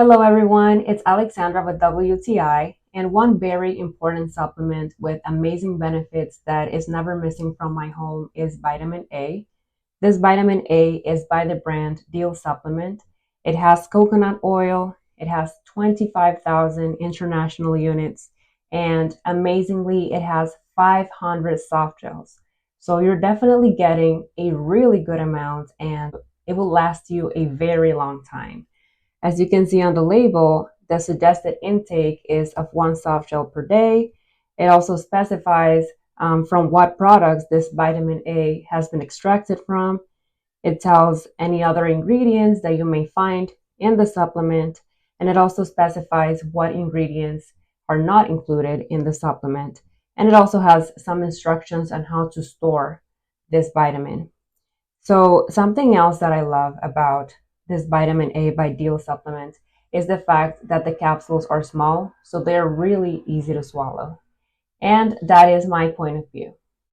Hello everyone, it's Alexandra with WTI, and one very important supplement with amazing benefits that is never missing from my home is vitamin A. This vitamin A is by the brand Deal Supplement. It has coconut oil, it has 25,000 international units, and amazingly, it has 500 soft gels. So you're definitely getting a really good amount and it will last you a very long time. As you can see on the label, the suggested intake is of one soft gel per day. It also specifies from what products this vitamin A has been extracted from. It tells any other ingredients that you may find in the supplement, and it also specifies what ingredients are not included in the supplement. And it also has some instructions on how to store this vitamin. So something else that I love about this vitamin A by Deal supplement is the fact that the capsules are small, so they're really easy to swallow. And that is my point of view.